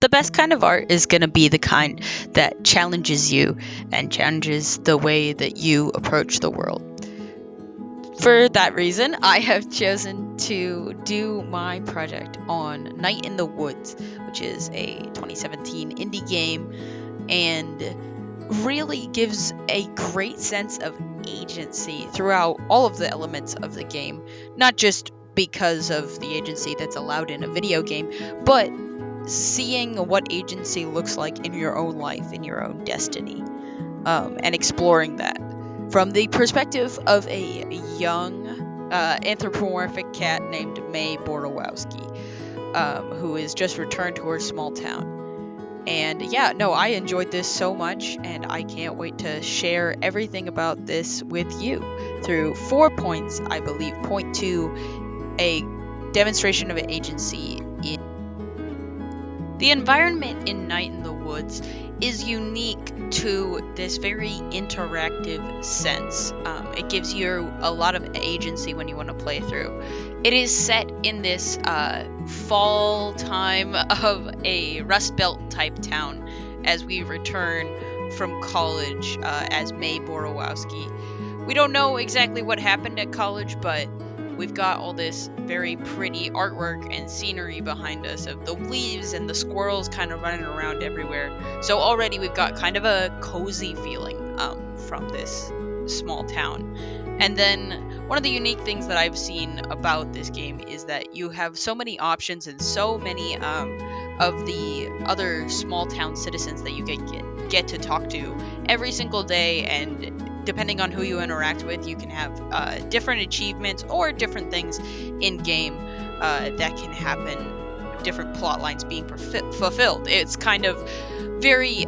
The best kind of art is going to be the kind that challenges you and challenges the way that you approach the world. For that reason, I have chosen to do my project on Night in the Woods, which is a 2017 indie game and really gives a great sense of agency throughout all of the elements of the game, not just because of the agency that's allowed in a video game, but seeing what agency looks like in your own life, in your own destiny, and exploring that from the perspective of a young anthropomorphic cat named May Borowowski, who is just returned to her small town. And yeah, no, I enjoyed this so much, and I can't wait to share everything about this with you through 4 points, I believe. Point two, a demonstration of agency in the environment in Night in the Woods is unique to this very interactive sense. It gives you a lot of agency when you want to play through. It is set in this fall time of a Rust Belt type town as we return from college as May Borowowski. We don't know exactly what happened at college, but we've got all this very pretty artwork and scenery behind us of the leaves and the squirrels kind of running around everywhere. So already we've got kind of a cozy feeling from this small town. And then one of the unique things that I've seen about this game is that you have so many options and so many of the other small town citizens that you get to talk to every single day, and depending on who you interact with, you can have different achievements or different things in game that can happen, different plot lines being fulfilled. It's kind of very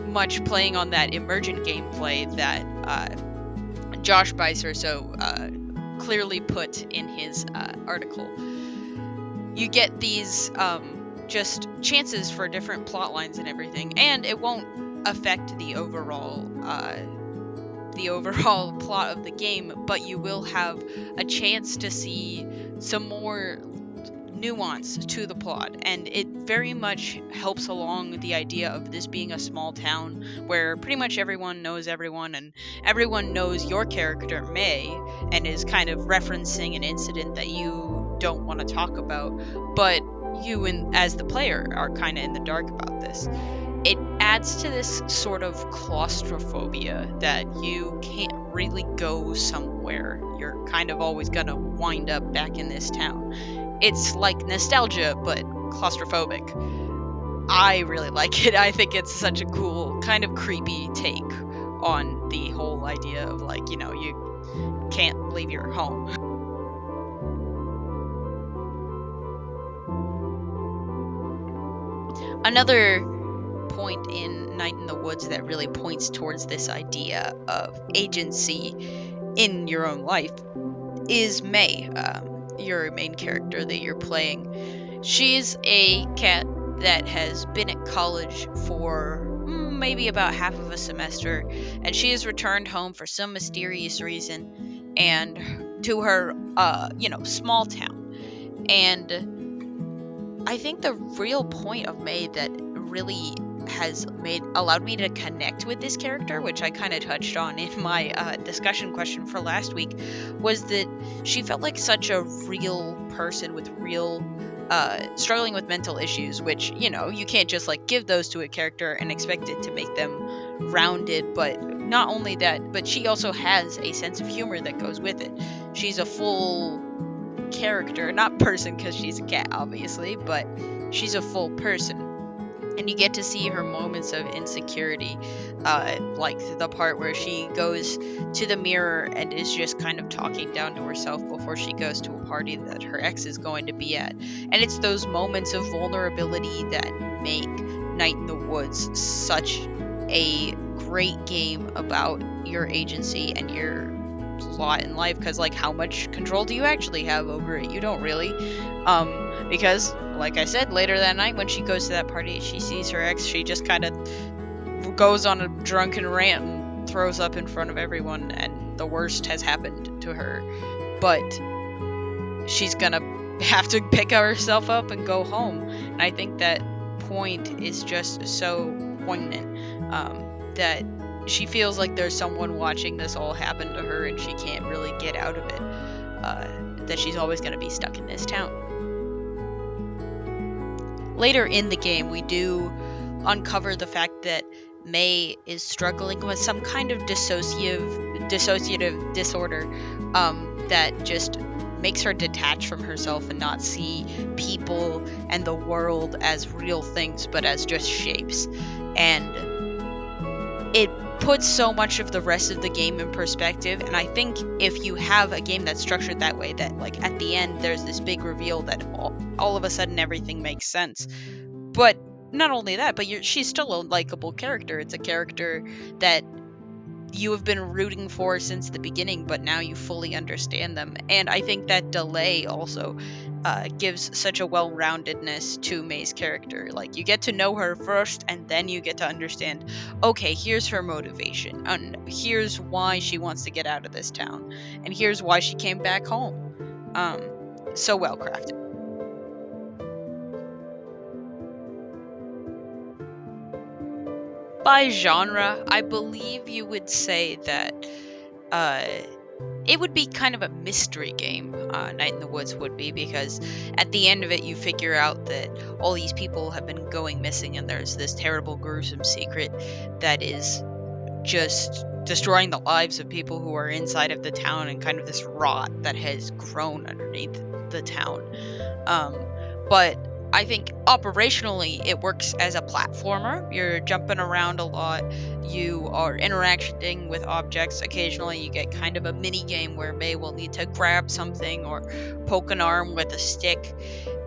much playing on that emergent gameplay that Josh Beiser so clearly put in his article. You get these just chances for different plot lines and everything, and it won't affect the overall plot of the game, but you will have a chance to see some more nuance to the plot, and it very much helps along the idea of this being a small town where pretty much everyone knows everyone, and everyone knows your character May and is kind of referencing an incident that you don't want to talk about, but you as the player are kind of in the dark about this. It adds to this sort of claustrophobia that you can't really go somewhere. You're kind of always gonna wind up back in this town. It's like nostalgia, but claustrophobic. I really like it. I think it's such a cool, kind of creepy take on the whole idea of, like, you can't leave your home. Another point in Night in the Woods that really points towards this idea of agency in your own life is May, your main character that you're playing. She's a cat that has been at college for maybe about half of a semester, and she has returned home for some mysterious reason, and to her, small town. And I think the real point of May that really has allowed me to connect with this character, which I kind of touched on in my discussion question for last week, was that she felt like such a real person with real struggling with mental issues, which you can't just like give those to a character and expect it to make them rounded. But not only that, but she also has a sense of humor that goes with it. She's a full character, not person because she's a cat obviously, but she's a full person, and you get to see her moments of insecurity, like the part where she goes to the mirror and is just kind of talking down to herself before she goes to a party that her ex is going to be at. And it's those moments of vulnerability that make Night in the Woods such a great game about your agency and your lot in life, because like, how much control do you actually have over it? You don't really, because like I said, later that night when she goes to that party, she sees her ex, she just kind of goes on a drunken rant and throws up in front of everyone, and the worst has happened to her, but she's gonna have to pick herself up and go home. And I think that point is just so poignant, that she feels like there's someone watching this all happen to her and she can't really get out of it, that she's always going to be stuck in this town. Later in the game, we do uncover the fact that May is struggling with some kind of dissociative disorder, that just makes her detach from herself and not see people and the world as real things, but as just shapes. And it puts so much of the rest of the game in perspective, and I think if you have a game that's structured that way, that like at the end there's this big reveal that all of a sudden everything makes sense. But not only that, but she's still a likable character. It's a character that you have been rooting for since the beginning, but now you fully understand them. And I think that delay also gives such a well-roundedness to May's character. Like, you get to know her first, and then you get to understand, okay, here's her motivation, and here's why she wants to get out of this town, and here's why she came back home. So well crafted. By genre, I believe you would say that it would be kind of a mystery game. Night in the Woods would be, because at the end of it, you figure out that all these people have been going missing, and there's this terrible, gruesome secret that is just destroying the lives of people who are inside of the town, and kind of this rot that has grown underneath the town. But I think operationally it works as a platformer. You're jumping around a lot, you are interacting with objects. Occasionally you get kind of a mini game where May will need to grab something or poke an arm with a stick.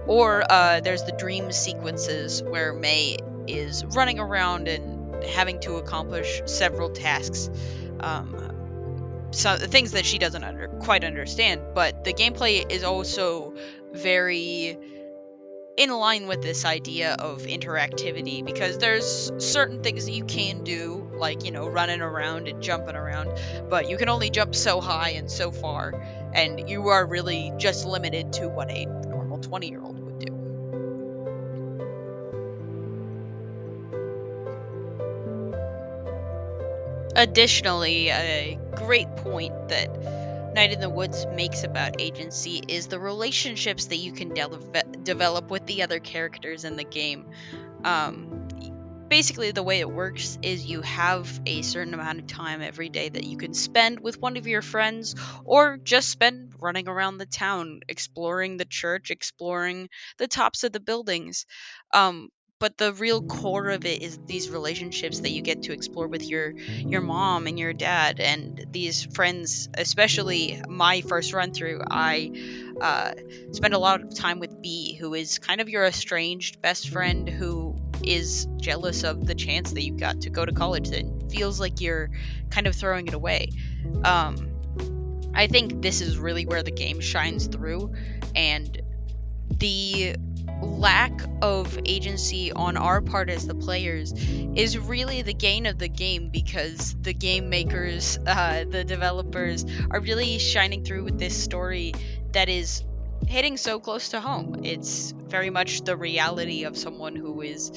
Or there's the dream sequences where May is running around and having to accomplish several tasks. So things that she doesn't quite understand, but the gameplay is also very in line with this idea of interactivity, because there's certain things that you can do, like, running around and jumping around, but you can only jump so high and so far, and you are really just limited to what a normal 20-year-old would do. Additionally, a great point that Night in the Woods makes about agency is the relationships that you can develop with the other characters in the game. Basically, the way it works is you have a certain amount of time every day that you can spend with one of your friends, or just spend running around the town, exploring the church, exploring the tops of the buildings. But the real core of it is these relationships that you get to explore with your mom and your dad and these friends. Especially my first run through, I spend a lot of time with B, who is kind of your estranged best friend who is jealous of the chance that you got to go to college and feels like you're kind of throwing it away. I think this is really where the game shines through, and the lack of agency on our part as the players is really the gain of the game, because the game makers, the developers, are really shining through with this story that is hitting so close to home. It's very much the reality of someone who is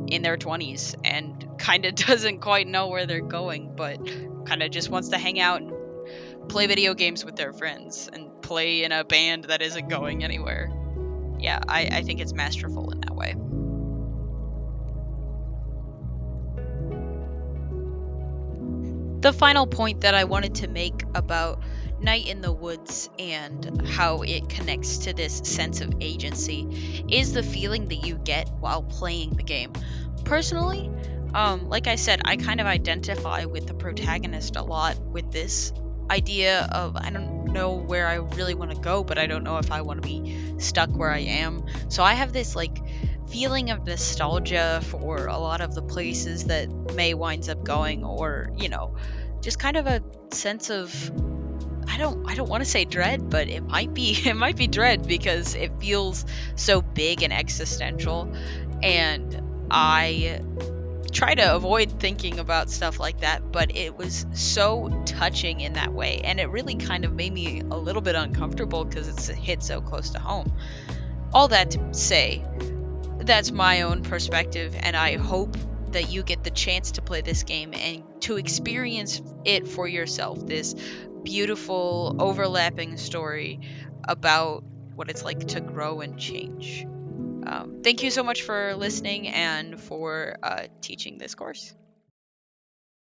in their 20s and kind of doesn't quite know where they're going, but kind of just wants to hang out and play video games with their friends and play in a band that isn't going anywhere. Yeah, I think it's masterful in that way. The final point that I wanted to make about Night in the Woods and how it connects to this sense of agency is the feeling that you get while playing the game. Personally, like I said, I kind of identify with the protagonist a lot with this idea of, I don't know where I really want to go, but I don't know if I want to be stuck where I am. So I have this feeling of nostalgia for a lot of the places that May winds up going, or just kind of a sense of, I don't want to say dread, but it might be dread, because it feels so big and existential, and I try to avoid thinking about stuff like that, but it was so touching in that way, and it really kind of made me a little bit uncomfortable because it's hit so close to home. All that to say, that's my own perspective, and I hope that you get the chance to play this game and to experience it for yourself. This beautiful, overlapping story about what it's like to grow and change. Thank you so much for listening and for teaching this course.